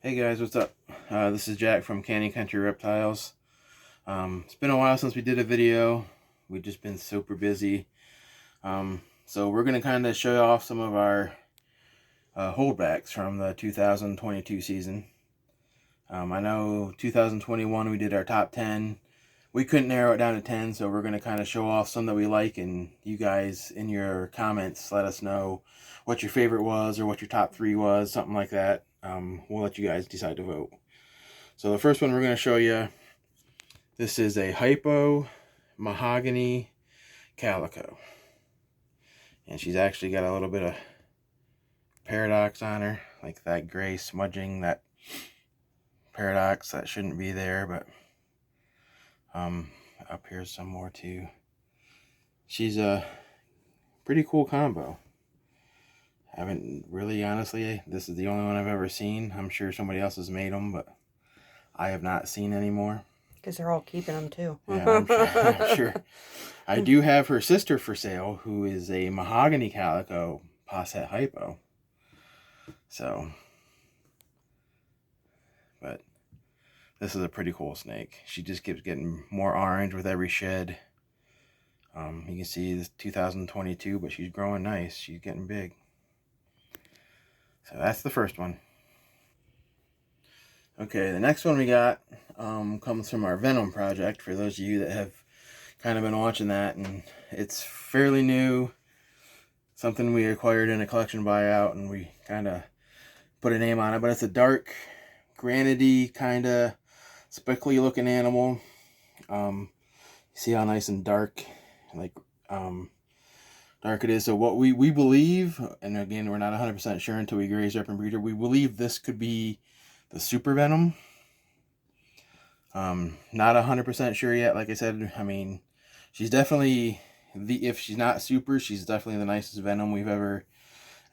Hey guys, what's up? This is Jack from Canyon Country Reptiles. It's been a while since we did a video. We've just been super busy. So we're going to kind of show off some of our holdbacks from the 2022 season. I know 2021 we did our top 10. We couldn't narrow it down to 10, so we're going to kind of show off some that we like, and you guys in your comments let us know what your favorite was or what your top 3 was, something like that. We'll let you guys decide to vote. So the first one we're going to show you, this is a Hypo Mahogany Calico. And she's actually got a little bit of paradox on her, like that gray smudging, that paradox that shouldn't be there, but up here's some more too. She's a pretty cool combo. Haven't really, honestly, this is the only one I've ever seen. I'm sure somebody else has made them, but I have not seen any more. Because they're all keeping them too. Yeah, I'm sure. I do have her sister for sale, who is a Mahogany Calico Posset Hypo. So, but this is a pretty cool snake. She just keeps getting more orange with every shed. You can see this 2022, but she's growing nice. She's getting big. So that's the first one. Okay, the next one we got comes from our Venom project. For those of you that have kind of been watching that, and it's fairly new. Something we acquired in a collection buyout, and we kind of put a name on it. But it's a dark, granidy, kind of speckly looking animal. You see how nice and dark, like dark it is. So what we believe, and again, we're not 100% sure until we graze her up and breed her, we believe this could be the super Venom. Not 100% sure yet. Like I said, I mean, she's definitely if she's not super, she's definitely the nicest Venom we've ever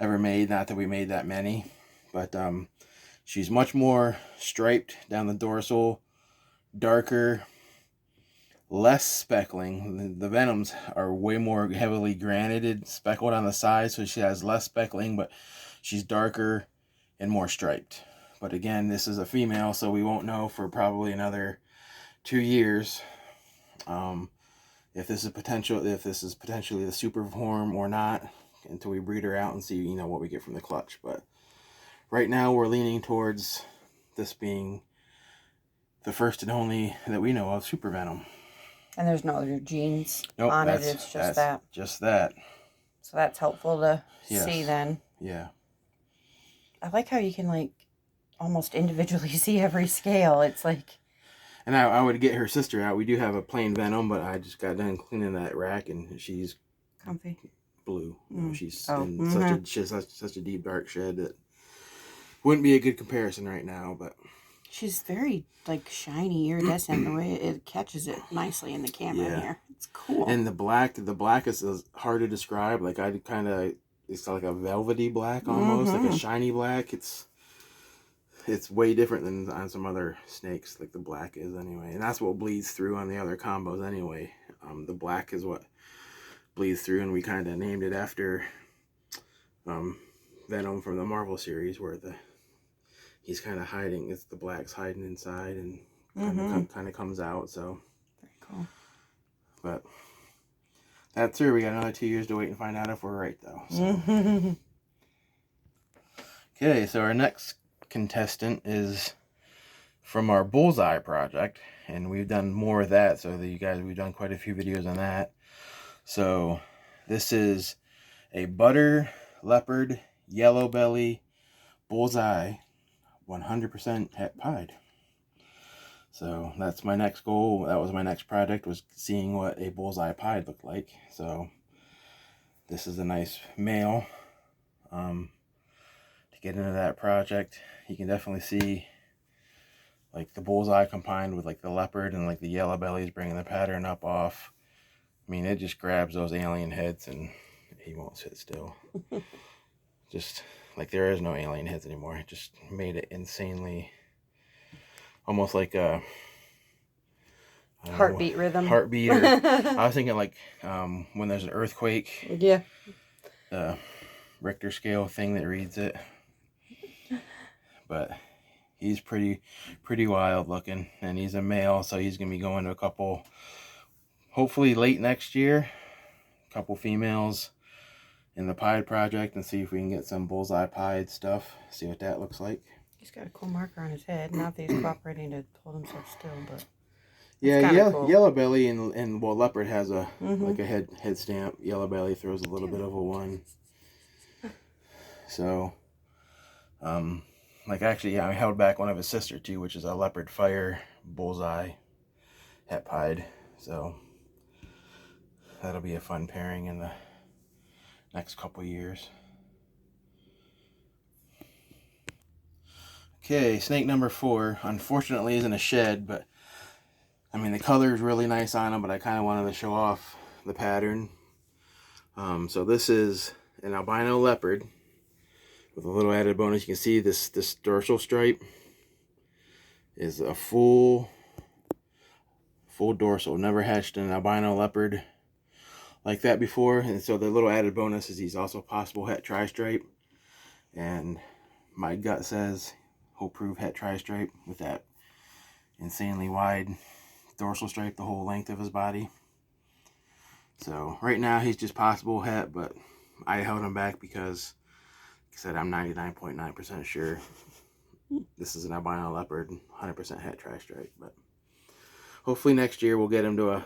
made. Not that we made that many, but she's much more striped down the dorsal, darker, less speckling. The Venoms are way more heavily granited, speckled on the side, so she has less speckling, but she's darker and more striped. But again, this is a female, so we won't know for probably another 2 years if this is potentially the super form or not, until we breed her out and see what we get from the clutch. But right now we're leaning towards this being the first and only that we know of super Venom. And there's no other genes Nope, on it. It's just that. Just that. So that's helpful to see then. Yeah. I like how you can like almost individually see every scale. It's like. And I would get her sister out. We do have a plain Venom, but I just got done cleaning that rack, and she's comfy. Blue. She's in such a deep dark shed that wouldn't be a good comparison right now. But she's very like shiny, iridescent. The way it catches it nicely in the camera here. It's cool. And the black is hard to describe. Like it's like a velvety black almost, like a shiny black. It's way different than on some other snakes, like the black is anyway. And that's what bleeds through on the other combos anyway. The black is what bleeds through, and we kind of named it after Venom from the Marvel series, where he's kind of hiding. It's the black's hiding inside and kind of comes out. So very cool. But that's her. We got another 2 years to wait and find out if we're right, though. So. Okay, so our next contestant is from our Bullseye project, and we've done more of that, so that we've done quite a few videos on that. So this is a butter leopard yellow belly Bullseye 100% het pied. So that's my next goal. That was my next project, was seeing what a Bullseye pied looked like. So this is a nice male. To get into that project, you can definitely see like the Bullseye combined with like the leopard and like the yellow bellies, bringing the pattern up off. I mean, it just grabs those alien heads and he won't sit still. Just like there is no alien heads anymore. It just made it insanely, almost like a heartbeat rhythm. Heartbeat. Or, I was thinking like when there's an earthquake. Yeah. The Richter scale thing that reads it. But He's pretty wild looking, and he's a male, so he's gonna be going to a couple, hopefully late next year, a couple females in the pied project, and see if we can get some bullseye pied stuff. See what that looks like. He's got a cool marker on his head. Not that he's cooperating to hold himself still, but yeah, cool. Yellow belly and well, leopard has a like a head stamp. Yellow belly throws a little bit of a one. So, like actually, yeah, I held back one of his sister too, which is a leopard fire bullseye het pied. So that'll be a fun pairing in the next couple years. Okay, snake number 4. Unfortunately, is in a shed, but I mean the color is really nice on him. But I kind of wanted to show off the pattern. So this is an albino leopard with a little added bonus. You can see this dorsal stripe is a full dorsal. Never hatched an albino leopard like that before, and so the little added bonus is he's also possible het tri-stripe, and my gut says he'll prove het tri-stripe with that insanely wide dorsal stripe the whole length of his body. So right now he's just possible het, but I held him back because, like I said, I'm 99.9% sure this is an albino leopard, 100% het tri-stripe. But hopefully next year we'll get him to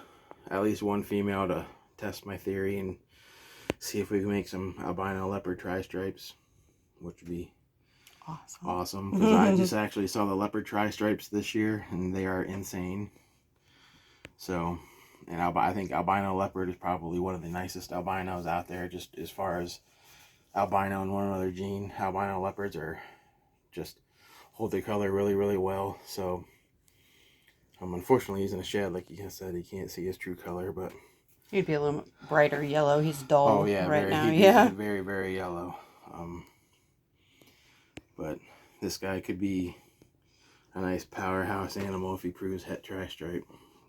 at least one female to test my theory and see if we can make some albino leopard tri-stripes, which would be awesome. Because I just actually saw the leopard tri-stripes this year, and they are insane. So, and I think albino leopard is probably one of the nicest albinos out there, just as far as albino and one other gene. Albino leopards are just hold their color really well. So, unfortunately, he's in a shed, like you said. He can't see his true color, but he'd be a little brighter yellow. He's dull right now. He'd Yeah, be very yellow. But this guy could be a nice powerhouse animal if he proves het tri-stripe.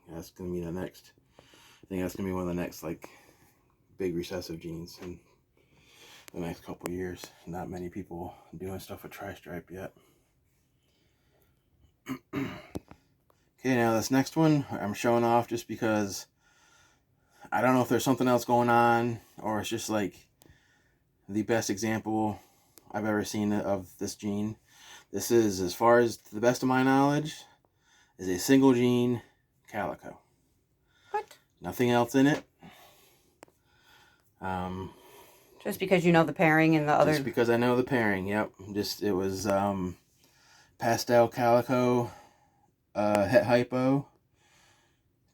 That's gonna be the next. I think that's gonna be one of the next like big recessive genes in the next couple years. Not many people doing stuff with tri-stripe yet. Okay, now this next one I'm showing off just because I don't know if there's something else going on, or it's just like the best example I've ever seen of this gene. This is, as far as to the best of my knowledge, is a single gene calico. What? Nothing else in it. Just because you know the pairing and the other. Just because I know the pairing. Yep. Just it was pastel calico het hypo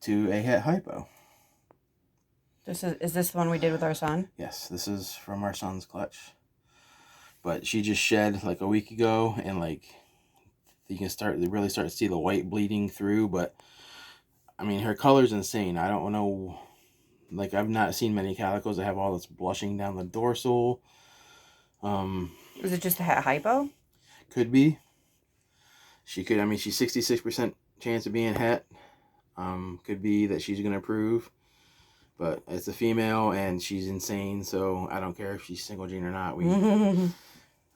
to a het hypo. Is this the one we did with our son? Yes, this is from our son's clutch. But she just shed like a week ago, and like you can really start to see the white bleeding through. But I mean, her color's insane. I don't know, like I've not seen many calicos that have all this blushing down the dorsal. Is it just a het hypo? Could be. She could. I mean, she's 66% chance of being het. Could be that she's gonna prove. But it's a female, and she's insane, so I don't care if she's single gene or not.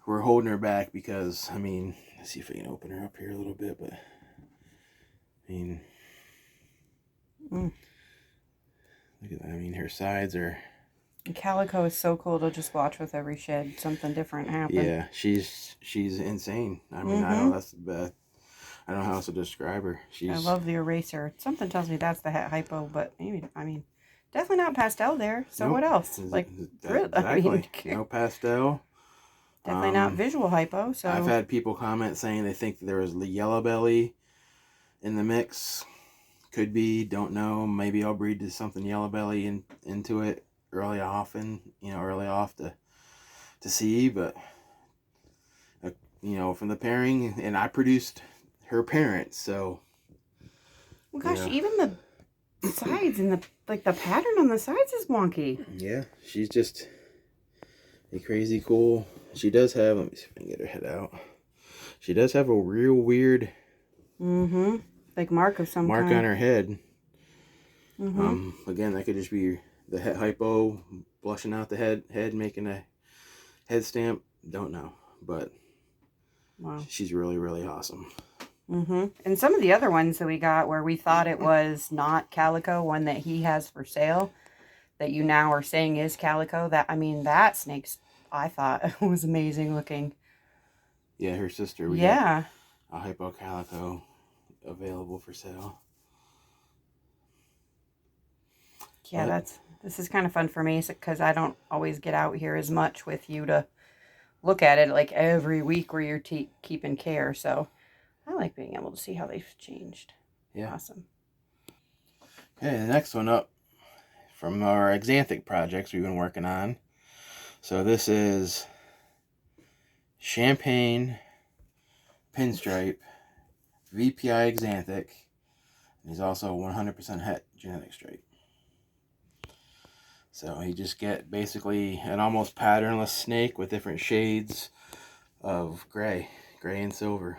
We're holding her back because, I mean, let's see if I can open her up here a little bit, but, I mean, look at that. I mean, her sides are... Calico is so cool to just watch with every shed. Something different happen. Yeah, she's insane. I mean, I know that's the best. I don't know how else to describe her. I love the eraser. Something tells me that's the het hypo, but maybe, I mean... Definitely not pastel there. So nope. What else? Like, exactly. I mean, no pastel. Definitely not visual hypo. So I've had people comment saying they think there was the yellow belly in the mix. Could be. Don't know. Maybe I'll breed to something yellow belly into it early off to see. But from the pairing, and I produced her parents, so. Well, gosh, even the sides and the pattern on the sides is wonky. Yeah, she's just a crazy cool. She does have, let me see if I can get her head out. She does have a real weird like mark of some mark kind on her head. Again, that could just be the het hypo blushing out the head making a head stamp. Don't know, but Wow. She's really, really awesome. And some of the other ones that we got where we thought it was not calico, one that he has for sale, that you now are saying is calico, that snake's, I thought, was amazing looking. Yeah, her sister. We got a Hypo calico available for sale. Yeah, this is kind of fun for me because I don't always get out here as much with you to look at it like every week where you're keeping care. So I like being able to see how they've changed. Yeah. Awesome. Okay, the next one up from our Xanthic projects we've been working on. So this is Champagne Pinstripe VPI Xanthic. He's also 100% het genetic stripe. So you just get basically an almost patternless snake with different shades of gray and silver.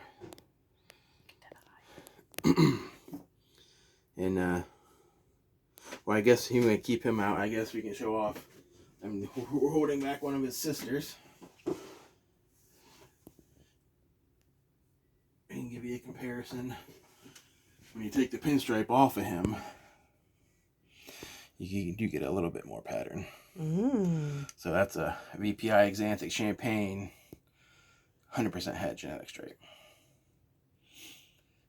And well, I guess he may keep him out. I guess we can show off. We're holding back one of his sisters. I can give you a comparison. When you take the pinstripe off of him, you do get a little bit more pattern. So that's a VPI Xanthic Champagne 100% het genetic stripe.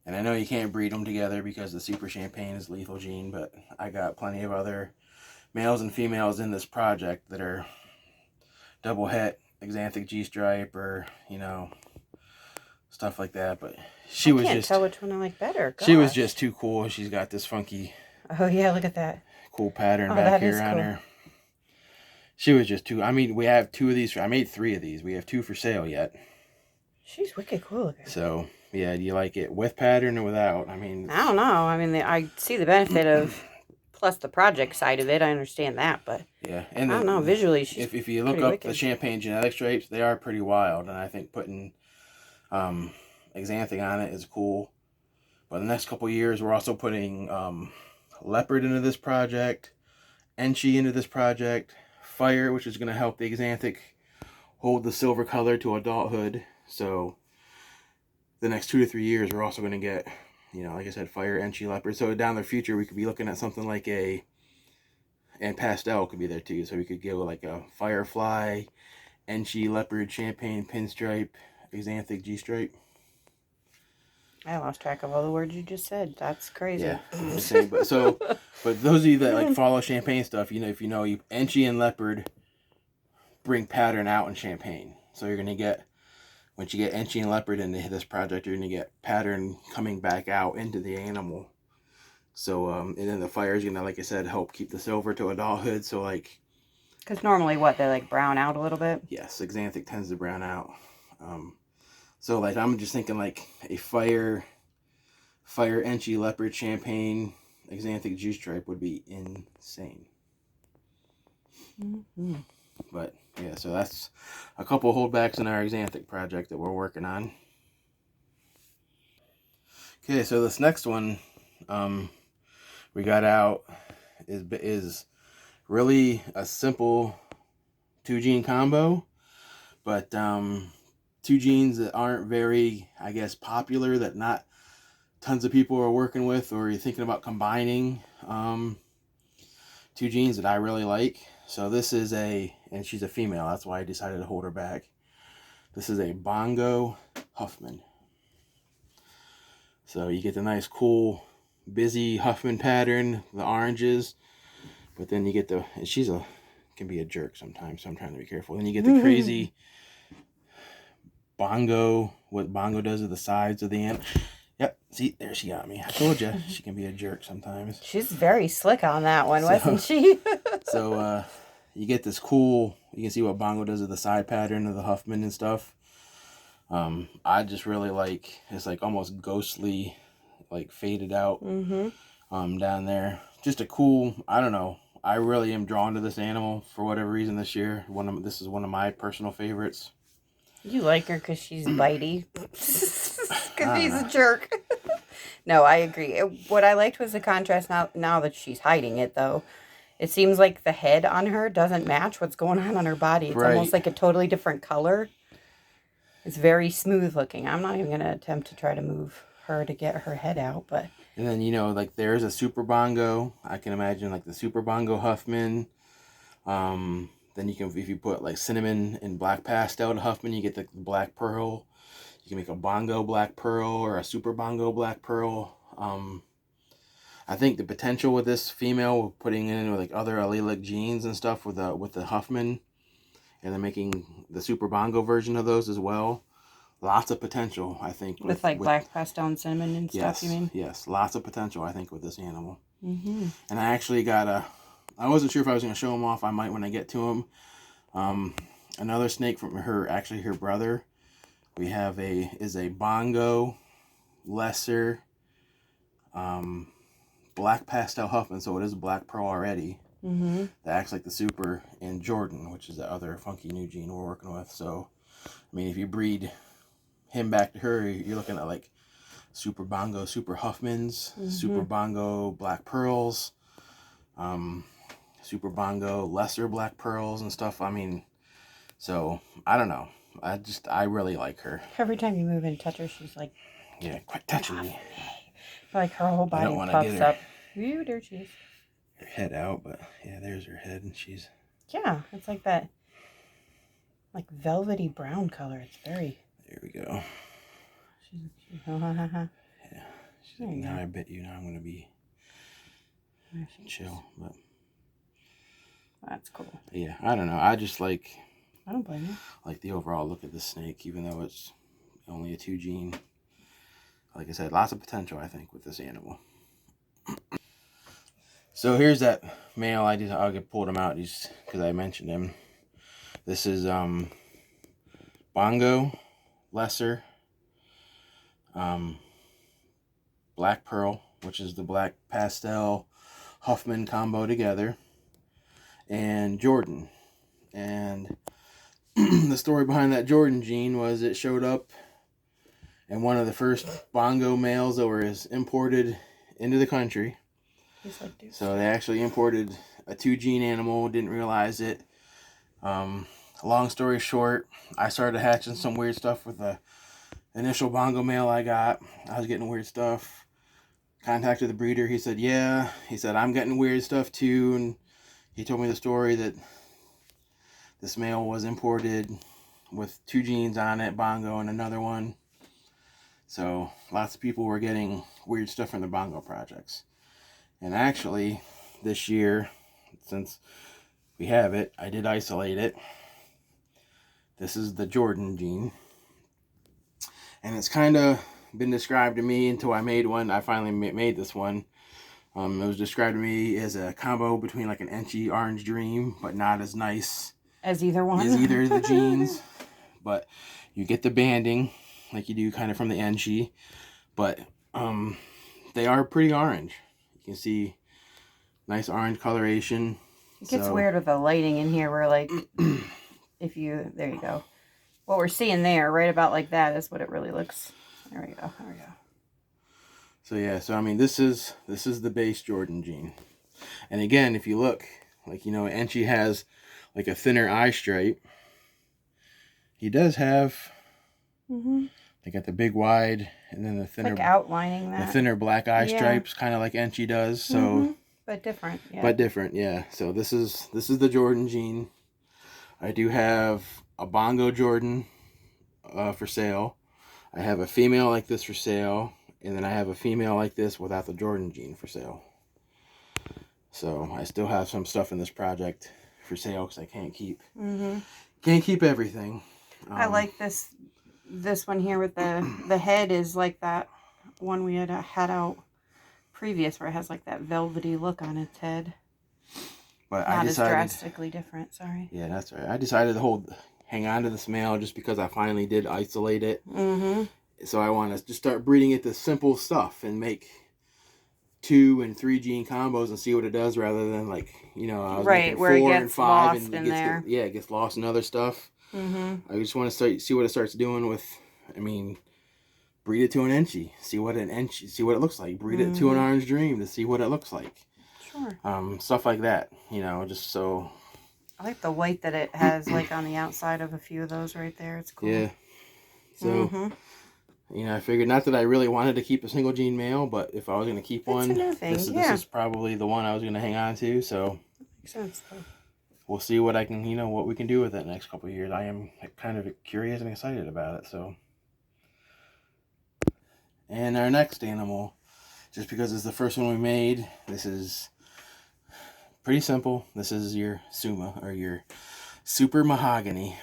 And I know you can't breed them together because the Super Champagne is lethal gene, but I got plenty of other males and females in this project that are double het Xanthic G-stripe or, stuff like that. But she was can't tell which one I like better. Gosh. She was just too cool. She's got this funky. Oh yeah, look at that. Cool pattern back here on her. She was just too. I mean, we have 2 of these. I made 3 of these. We have 2 for sale yet. She's wicked cool looking. So yeah, do you like it with pattern or without? I mean, I don't know. I mean, I see the benefit of plus the project side of it. I understand that, but yeah, and I don't know. Visually, she's if you look up wicked. the Champagne genetic stripes, they are pretty wild, and I think putting Xanthic on it is cool. But the next couple years, we're also putting Leopard into this project, Enchi into this project, Fire, which is going to help the Xanthic hold the silver color to adulthood. So the next 2 to 3 years, we're also going to get, like I said, Fire, Enchi, Leopard. So down the future, we could be looking at something like and Pastel could be there too. So we could go like a Firefly, Enchi, Leopard, Champagne, Pinstripe, Xanthic, G-stripe. I lost track of all the words you just said. That's crazy. Yeah, but those of you that like follow Champagne stuff, if you Enchi and Leopard bring pattern out in Champagne. So you're gonna get, once you get Enchi and Leopard into this project, you're gonna get pattern coming back out into the animal. So and then the Fire is gonna, like I said, help keep the silver to adulthood. So like, because normally they like brown out a little bit. Yes, Xanthic tends to brown out. So like I'm just thinking like a Fire Enchi, Leopard, Champagne, Xanthic G-stripe would be insane. But yeah, so that's a couple of holdbacks in our Xanthic project that we're working on. Okay, so this next one we got out is really a simple 2-gene combo, but 2 genes that aren't very, I guess, popular, that not tons of people are working with, or you're thinking about combining 2 genes that I really like. So this is and she's a female, that's why I decided to hold her back. This is a Bongo Huffman. So you get the nice, cool, busy Huffman pattern, the oranges, but then you get and can be a jerk sometimes, so I'm trying to be careful. Then you get the crazy Bongo, what Bongo does to the sides of the animal. Yep, see, there she got me. I told you, she can be a jerk sometimes. She's very slick on that one, wasn't she? So you get this cool, you can see what Bongo does to the side pattern of the Huffman and stuff. I just really like, it's like almost ghostly, like faded out down there. Just a cool, I don't know. I really am drawn to this animal for whatever reason this year. This is one of my personal favorites. You like her because she's bitey. Because he's a jerk. No, I agree. What I liked was the contrast now that she's hiding it, though. It seems like the head on her doesn't match what's going on her body. It's almost like a totally different color. It's very smooth looking. I'm not even going to attempt to try to move her to get her head out, but... And then, you know, like there's a Super Bongo. I can imagine like the Super Bongo Huffman. Then you can, if you put like cinnamon and black pastel to Huffman, you get the black pearl. You can make a Bongo black pearl or a Super Bongo black pearl. I think the potential with this female, putting in with like other allelic genes and stuff with the Huffman, and then making the Super Bongo version of those as well. Lots of potential, I think. With black pastel and cinnamon and stuff, you mean? Yes, lots of potential, I think, with this animal. Mm-hmm. And I actually got I wasn't sure if I was going to show him off. I might when I get to him. Another snake from her brother. We have is a Bongo, lesser, black pastel Huffman, so it is a black pearl already. Mm-hmm. That acts like the Super, and Jordan, which is the other funky new gene we're working with. So, I mean, if you breed him back to her, you're looking at like Super Bongo, Super Huffmans, Super Bongo black pearls, Super Bongo lesser black pearls and stuff. I mean, so I don't know. I really like her. Every time you move and touch her, she's like, yeah, quit touching me. Like her whole body puffs up. Ooh, there she is. Her head out, but yeah, there's her head, and she's... Yeah, it's like that, like velvety brown color. It's very... There we go. Yeah. She's like, now I bit you, now I'm going to be chill. But that's cool. Yeah, I don't know. I just like... I don't blame you. Like the overall look of this snake, even though it's only a 2 gene. Like I said, lots of potential, I think, with this animal. So here's that male. I'll get pulled him out just because I mentioned him. This is Bongo, lesser, black pearl, which is the black pastel Huffman combo together, and Jordan. And the story behind that Jordan gene was it showed up in one of the first Bongo males that were imported into the country. So they actually imported a 2 gene animal, didn't realize it. Long story short, I started hatching some weird stuff with the initial Bongo male I got. I was getting weird stuff. Contacted the breeder. He said, yeah. He said, I'm getting weird stuff too. And he told me the story that this male was imported with 2 genes on it, Bongo and another one. So lots of people were getting weird stuff from the Bongo projects. And actually, this year, since we have it, I did isolate it. This is the Jordan gene. And it's kind of been described to me until I made one. I finally made this one. It was described to me as a combo between like an Enchy Orange Dream, but not as nice as either one. As either of the genes. But you get the banding like you do kind of from the Enchy. But they are pretty orange. You can see nice orange coloration. It gets weird with the lighting in here where like if you, there you go. What we're seeing there, right about like that is what it really looks. There we go. There we go. So yeah, so I mean this is the base Jordan gene. And again, if you look, like, you know, Enchy has like a thinner eye stripe. He does have they got the big wide and then the thinner, like outlining that. The thinner black eye stripes, kind of like Enchy does. So but different, yeah. But different, yeah. So this is the Jordan gene. I do have a Bongo Jordan for sale. I have a female like this for sale, and then I have a female like this without the Jordan gene for sale. So I still have some stuff in this project for sale because I can't keep everything. I like this one here with the head is like that one we had out previous where it has like that velvety look on its head. But not as drastically different, sorry. Yeah, that's right. I decided to hang on to this male just because I finally did isolate it. So I want to just start breeding it to simple stuff and make 2 and 3 gene combos and see what it does rather than like, you know, I was making 4 and 5 and it gets lost in other stuff. I just want to see what it starts doing with, I mean, breed it to an Enchy, see what it looks like. Breed it to an Orange Dream to see what it looks like. Sure. Stuff like that, you know, just so. I like the white that it has like on the outside of a few of those right there. It's cool. Yeah. So, you know, I figured, not that I really wanted to keep a single gene male, but if I was going to keep one, a new thing. this is probably the one I was going to hang on to. So, makes sense though. We'll see what I can, what we can do with it next couple of years. I am kind of curious and excited about it. So, and our next animal, just because it's the first one we made, this is pretty simple. This is your Suma, or your Super Mahogany.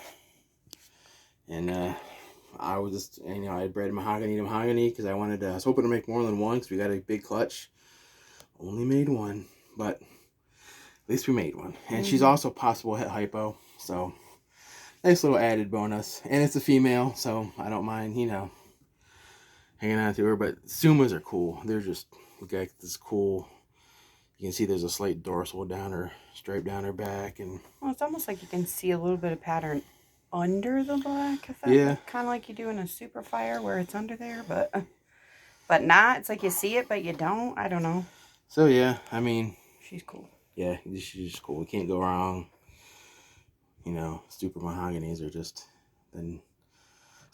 And I was just, I bred mahogany to mahogany because I was hoping to make more than one because we got a big clutch. Only made one, but at least we made one. And she's also possible het hypo, so nice little added bonus. And it's a female, so I don't mind, hanging on to her. But Sumas are cool. They're just, got this cool, you can see there's a slight dorsal stripe down her back. And well, it's almost like you can see a little bit of pattern under the black. Yeah. Kind of like you do in a super fire where it's under there, but not. It's like you see it, but you don't. I don't know. So, yeah, I mean, she's cool. Yeah, she's just cool. We can't go wrong. Super mahoganies are just, I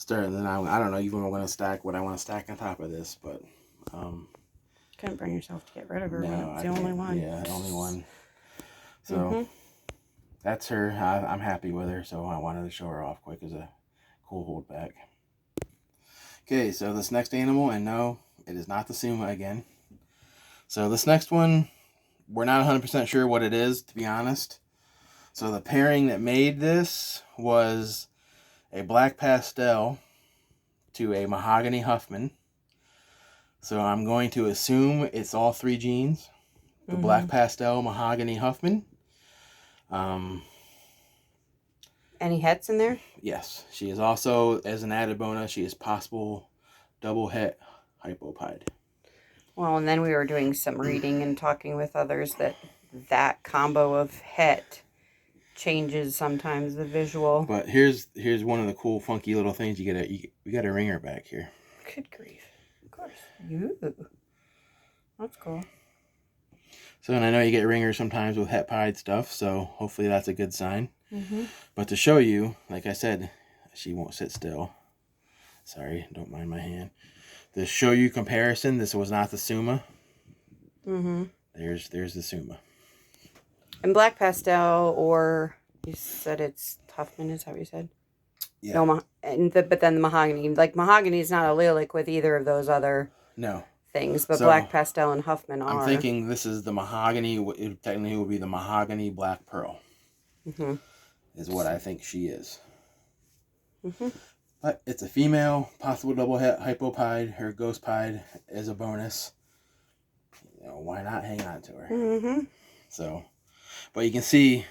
don't know even what I want to stack on top of this, but couldn't bring yourself to get rid of her no, when it's the only one. Yeah, only one. So that's her. I'm happy with her, so I wanted to show her off quick as a cool holdback. Okay, so this next animal, and no, it is not the Suma again. So this next one, we're not 100% sure what it is, to be honest. So the pairing that made this was a black pastel to a mahogany Huffman. So I'm going to assume it's all three genes. The black pastel mahogany Huffman. Any hets in there? Yes. She is also, as an added bonus, she is possible double het hypopide. Well, and then we were doing some reading and talking with others that combo of het changes sometimes the visual. But here's one of the cool, funky little things you got a ringer back here. Good grief! Of course, that's cool. So, and I know you get ringers sometimes with het pied stuff, so hopefully that's a good sign. But to show you, like I said, she won't sit still. Sorry, don't mind my hand. To show you comparison, this was not the Suma. There's the Suma. And black pastel, or you said it's Huffman, is that what you said? Yeah. No, but then the mahogany. Like, mahogany is not allelic with either of those other things, but black pastel and Huffman are. I'm thinking this is the mahogany. It technically would be the mahogany black pearl. Is what I think she is. But it's a female, possible double het hypopide. Her ghost pied is a bonus. Why not hang on to her? So, but you can see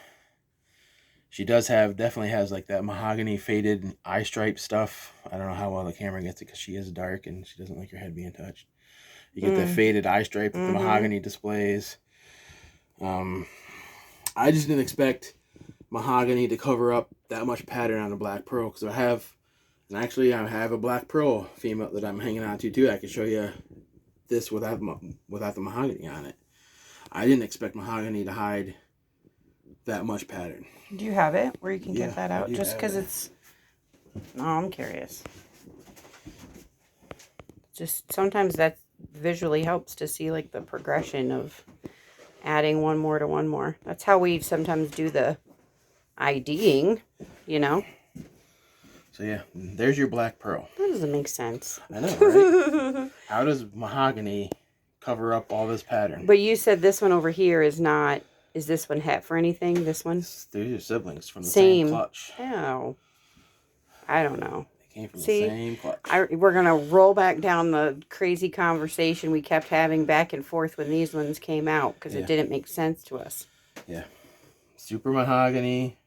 she definitely has like that mahogany faded eye stripe stuff. I don't know how well the camera gets it because she is dark and she doesn't like her head being touched. You get that faded eye stripe that the mahogany displays. I just didn't expect mahogany to cover up that much pattern on a black pearl, because I have a black pearl female that I'm hanging on to too. I can show you this without the mahogany on it. I didn't expect mahogany to hide that much pattern. Do you have it where you can get that out? Just because it's... No, I'm curious. Just sometimes that visually helps to see like the progression of adding one more to one more. That's how we sometimes do the IDing, So yeah, there's your black pearl. That doesn't make sense. I know, right? How does mahogany cover up all this pattern? But you said this one over here is not... Is this one het for anything? This one? These are siblings from the same clutch. Oh. I don't know. They came from the same clutch. We're going to roll back down the crazy conversation we kept having back and forth when these ones came out, because it didn't make sense to us. Yeah. Super mahogany.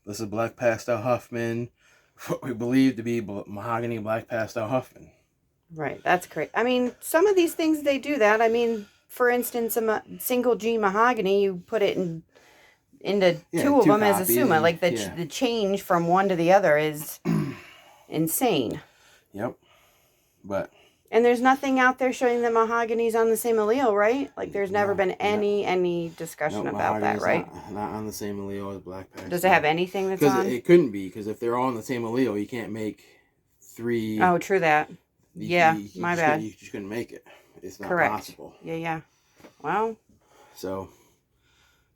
This is black pastel Huffman. What we believe to be mahogany black pastel Huffman. Right. That's great. I mean, some of these things, they do that. I mean, for instance, a single gene mahogany, you put it into two of them as a Suma. Like the change from one to the other is insane. Yep. And there's nothing out there showing that mahogany's on the same allele, right? Like, there's never been any discussion about that, right? Not on the same allele as black pastel. Does it have anything that's on? Because it couldn't be, because if they're all on the same allele, you can't make 3. Oh, true that. Yeah, my bad. You just couldn't make it. It's not Correct. possible. Yeah. Well. So,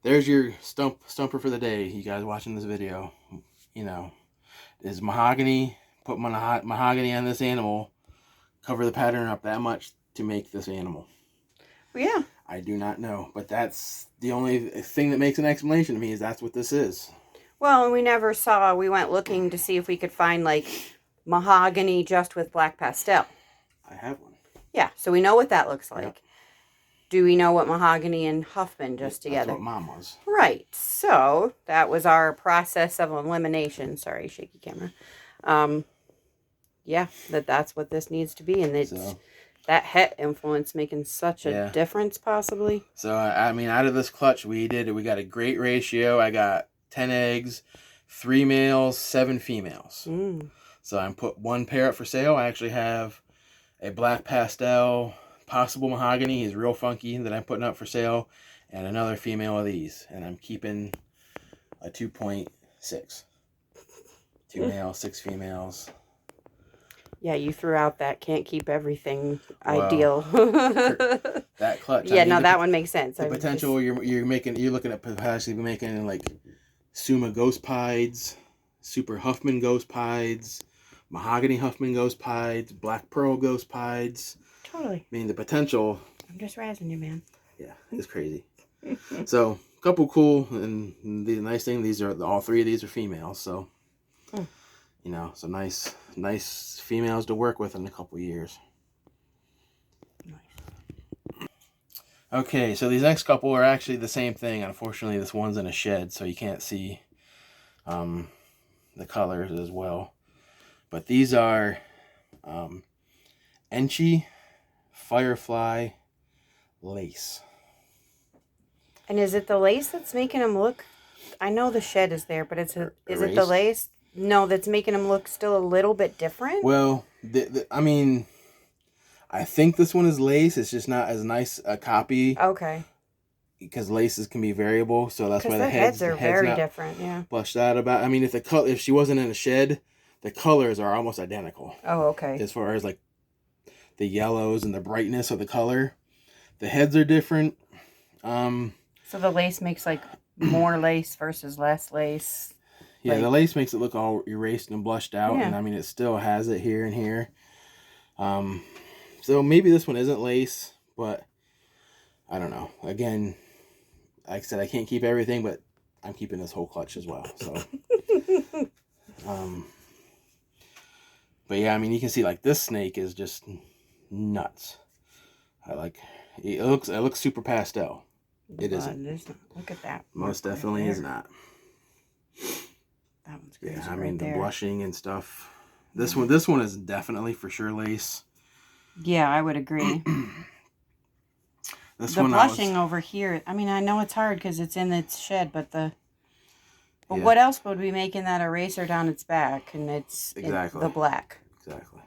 there's your stumper for the day. You guys watching this video, you know, is mahogany. Put mahogany on this animal. Cover the pattern up that much to make this animal. Well, yeah. I do not know, but that's the only thing that makes an explanation to me is that's what this is. Well, and we never saw. We went looking to see if we could find like mahogany just with black pastel. I have one. Yeah, so we know what that looks like. Yep. Do we know what mahogany and Huffman just together? That's what Mom was. Right. So that was our process of elimination. Sorry, shaky camera. Yeah, that's what this needs to be, and it's that het influence making such a difference, possibly. So I mean, out of this clutch, we got a great ratio. I got 10 eggs, 3 males, 7 females. So I put 1 pair up for sale. I actually have a black pastel possible mahogany. He's real funky that I'm putting up for sale, and another female of these, and I'm keeping a 2.6. 2 males, 6 females. Yeah, you threw out that can't keep everything ideal. That clutch. Yeah, no, that one makes sense. The potential you're looking at potentially making like Suma ghost pieds, super Huffman ghost pieds, mahogany Huffman ghost pieds, black pearl ghost pieds. Totally. I mean, the potential. I'm just razzing you, man. Yeah, it's crazy. So, a couple cool, and the nice thing, all 3 of these are females. So, you know, so nice females to work with in a couple years. Nice. Okay, so these next couple are actually the same thing. Unfortunately, this one's in a shed, so you can't see the colors as well. But these are Enchi Firefly Lace. And is it the lace that's making them look? I know the shed is there, but is it the lace? No, that's making them look still a little bit different. Well, I mean, I think this one is lace. It's just not as nice a copy. Okay. Because laces can be variable, so that's why the heads are very different. Yeah. Blushed out about. I mean, if she wasn't in a shed, the colors are almost identical. Oh, okay. As far as like the yellows and the brightness of the color, the heads are different. So the lace makes like more lace versus less lace. Yeah, like, the lace makes it look all erased and blushed out, and I mean it still has it here and here. So maybe this one isn't lace, but I don't know. Again, like I said, I can't keep everything, but I'm keeping this whole clutch as well. So, but yeah, I mean you can see like this snake is just nuts. It looks super pastel. It isn't. Look at that. Most definitely is not. That one's crazy. Yeah, I mean the blushing and stuff. This one is definitely for sure lace. Yeah, I would agree. The blushing over here. I mean, I know it's hard because it's in its shed, but what else would be making that eraser down its back? And it's the black. Exactly.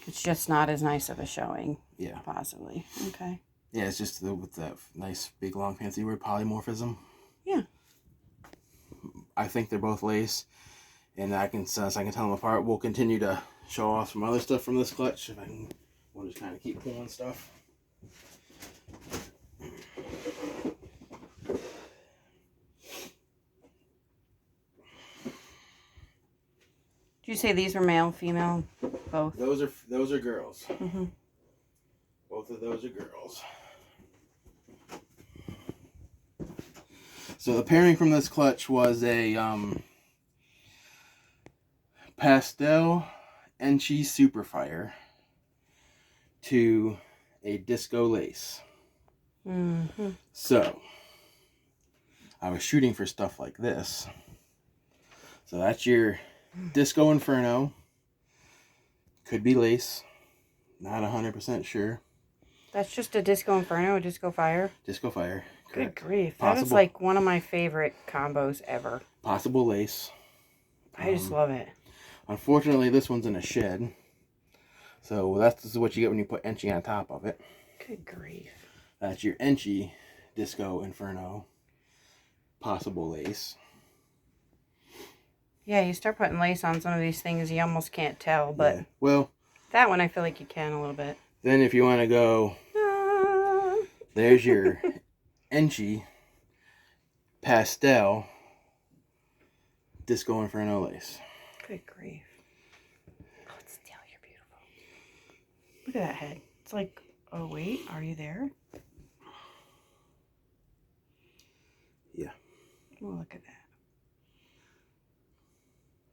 It's just not as nice of a showing. Yeah. Possibly. Okay. Yeah, it's just with that nice big long fancy word polymorphism. Yeah. I think they're both lace, and I can tell them apart. We'll continue to show off some other stuff from this clutch if I can. We'll just kind of keep pulling stuff. Did you say these were male, female, both? Those are girls. Mm-hmm. Both of those are girls. So the pairing from this clutch was a pastel Enchi Superfire to a disco lace. Mm-hmm. So I was shooting for stuff like this. So that's your Disco Inferno. Could be lace. Not 100% sure. That's just a Disco Inferno, a Disco Fire? Disco Fire. Correct. Good grief. That is like one of my favorite combos ever. Possible lace. I just love it. Unfortunately, this one's in a shed. So this is what you get when you put Enchi on top of it. Good grief. That's your Enchi Disco Inferno. Possible lace. Yeah, you start putting lace on some of these things, you almost can't tell, but yeah. Well, that one I feel like you can a little bit. then if you want to go, there's your Enchi pastel Disco Inferno lace. Good grief. Oh, it's still, you're beautiful. Look at that head. It's like, oh wait, are you there? Yeah. Oh, look at that.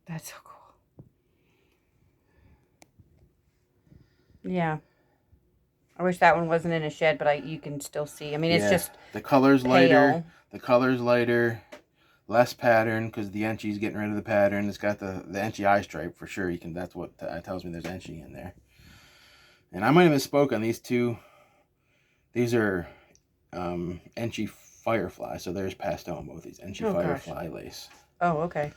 That's so cool. Yeah. I wish that one wasn't in a shed, but you can still see. I mean, it's just the color's pale. lighter. The color's lighter, less pattern because the Enchi's getting rid of the pattern. It's got the Enchi eye stripe for sure. You can. That's what tells me there's Enchi in there. And I might have misspoke on these two. These are Enchi Firefly. So there's pastel on both these. Enchi Firefly lace. Oh, okay.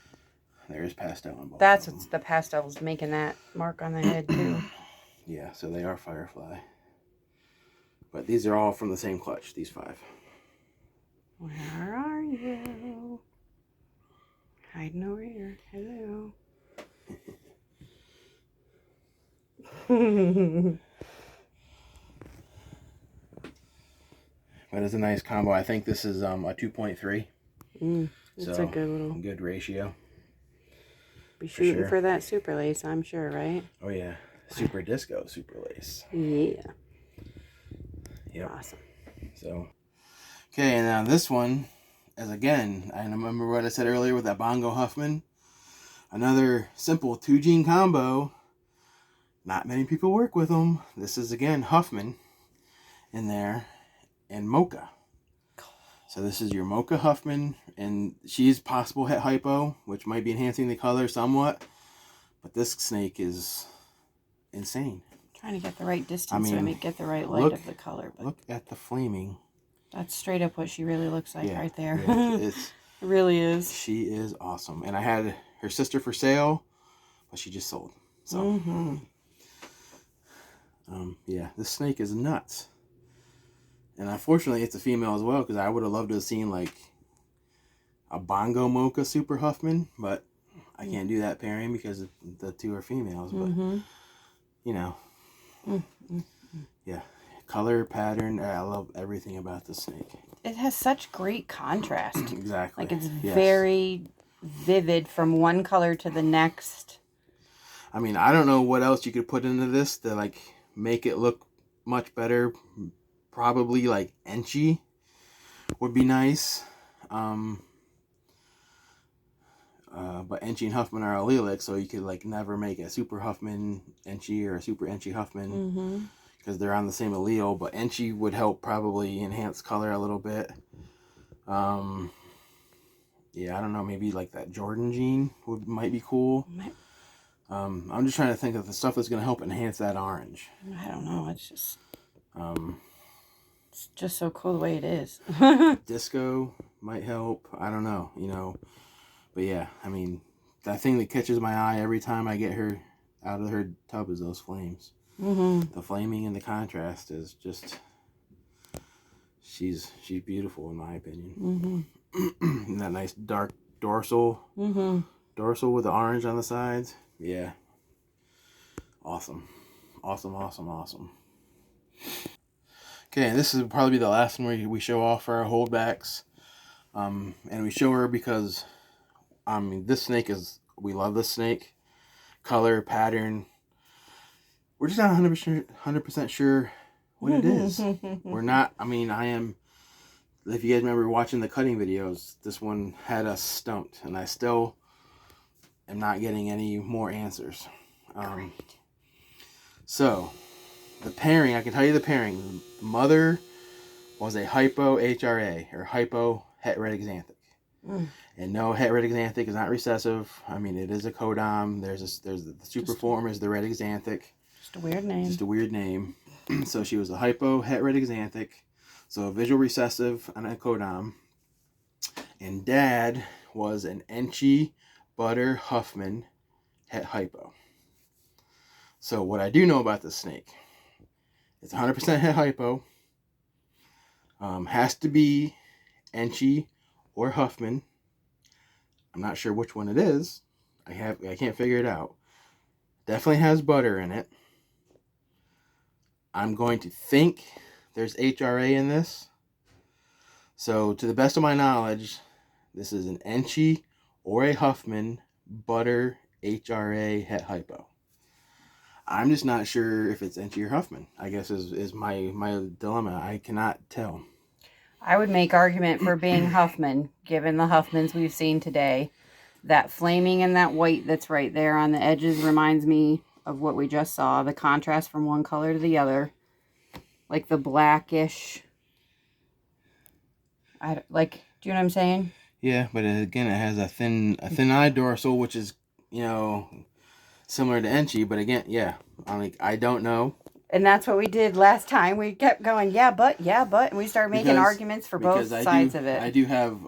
There's pastel on both. That's what's the pastel's making that mark on the head too. Yeah, so they are Firefly. But these are all from the same clutch, these 5. Where are you? Hiding over here. Hello. But it's a nice combo. I think this is a 2.3. It's a good little... Good ratio. Be shooting for that super lace, I'm sure, right? Oh, yeah. Super Disco Super Lace. Yeah. Yep. Awesome. So, okay, and now this one is, again, I remember what I said earlier with that Bongo Huffman. Another simple 2-gene combo. Not many people work with them. This is, again, Huffman in there and Mocha. So this is your Mocha Huffman, and she's possible het hypo, which might be enhancing the color somewhat. But this snake is insane. Trying to get the right distance so I get the right light of the color. But look at the flaming. That's straight up what she really looks like right there. Yeah, it really is. She is awesome. And I had her sister for sale, but she just sold. So, yeah, this snake is nuts. And unfortunately, it's a female as well, because I would have loved to have seen, like, a Bongo Mocha Super Huffman, but I can't do that pairing because the 2 are females. But, you know, yeah, color, pattern, I love everything about the snake. It has such great contrast. Exactly. Like, it's very vivid from one color to the next. I mean, I don't know what else you could put into this to, like, make it look much better. Probably, like, Enchi would be nice. But Enchi and Huffman are allelic, so you could, like, never make a Super Huffman Enchi or a Super Enchi Huffman because they're on the same allele. But Enchi would help probably enhance color a little bit. Yeah, I don't know. Maybe, like, that Jordan gene might be cool. I'm just trying to think of the stuff that's going to help enhance that orange. I don't know. It's just so cool the way it is. Disco might help. I don't know, you know. But yeah, I mean, that thing that catches my eye every time I get her out of her tub is those flames. The flaming and the contrast is just... She's beautiful in my opinion. And that nice dark dorsal. Dorsal with the orange on the sides. Yeah. Awesome. Awesome, awesome, awesome. Okay, and this is probably the last one we show off for our holdbacks. And we show her because, I mean, this snake is, we love this snake. Color, pattern. We're just not 100% sure what it is. We're not, I mean, I am, if you guys remember watching the cutting videos, this one had us stumped. And I still am not getting any more answers. So, the pairing, I can tell you the pairing. The mother was a Hypo HRA, or Hypo het red xanthic. And no, het red xanthic is not recessive. I mean, it is a codom. There's the super form is the red xanthic. Just a weird name. Just a weird name. So she was a Hypo het red xanthic. So a visual recessive and a codom. And dad was an Enchi Butter Huffman het Hypo. So what I do know about this snake, it's 100% het hypo. Has to be Enchi or Huffman. I'm not sure which one it is, I can't figure it out. Definitely has butter in it. I'm going to think there's HRA in this. So to the best of my knowledge, this is an Enchi or a Huffman butter HRA het hypo. I'm just not sure if it's Enchi or Huffman, I guess is my dilemma. I cannot tell. I would make argument for being Huffman, given the Huffmans we've seen today. That flaming and that white that's right there on the edges reminds me of what we just saw. The contrast from one color to the other. Like the blackish. Do you know what I'm saying? Yeah, but again, it has a thin eye dorsal, which is, similar to Enchi. But again, yeah, I don't know. And that's what we did last time. We kept going, yeah, but, and we started making arguments for both sides of it. I do have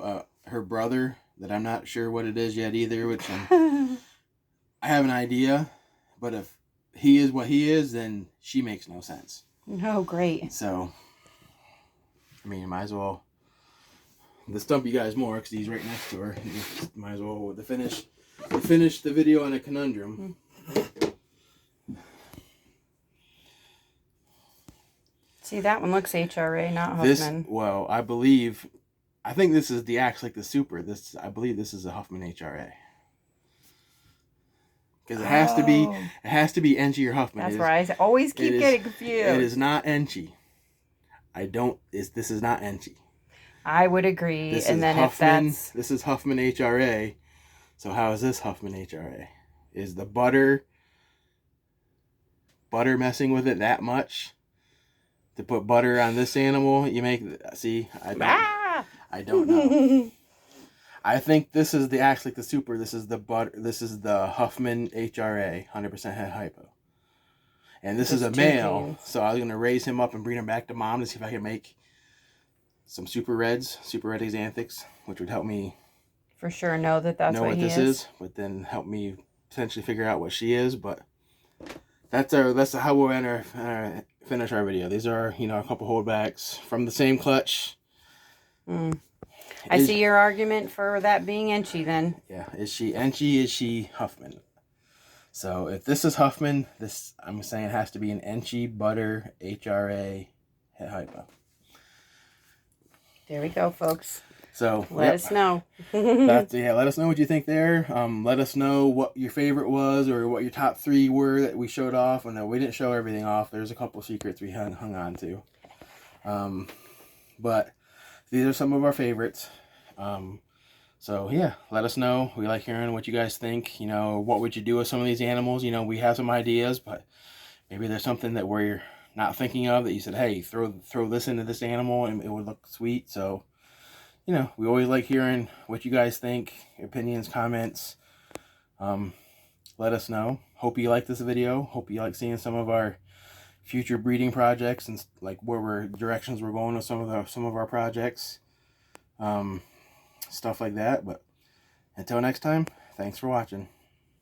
her brother that I'm not sure what it is yet either, which I have an idea. But if he is what he is, then she makes no sense. Oh, great. So, I mean, might as well stump you guys more because he's right next to her. Might as well finish the video on a conundrum. See, that one looks HRA, not Huffman. I think this is the Axe like the Super. I believe this is a Huffman HRA. Because it has to be Enchi or Huffman. That's right. I always keep getting confused. It is not Enchi. This is not Enchi. I would agree. This is Huffman HRA. So how is this Huffman HRA? Is the butter messing with it that much? To put butter on this animal, I don't know. I think this is the Axe like the Super. This is the butter. This is the Huffman HRA, 100% het hypo. And this is a male, so I was gonna raise him up and bring him back to mom to see if I can make some super red exanthics, which would help me for sure know what this is, but then help me potentially figure out what she is. But that's how we'll finish our video. These are a couple holdbacks from the same clutch. I see your argument for that being Enchi then. Yeah, is she Enchi? Is she Huffman? So if this is Huffman, I'm saying it has to be an Enchi butter HRA het hypo. There we go, folks. So let us know. Let us know what you think there. Let us know what your favorite was or what your top 3 were that we showed off. And we didn't show everything off. There's a couple secrets we hung on to. But these are some of our favorites. So yeah, let us know. We like hearing what you guys think. What would you do with some of these animals? We have some ideas, but maybe there's something that we're not thinking of that you said, hey, throw this into this animal and it would look sweet. So, we always like hearing what you guys think, opinions, comments. Let us know. Hope you like this video. Hope you like seeing some of our future breeding projects and like directions we're going with some of our projects. Stuff like that. But until next time, thanks for watching.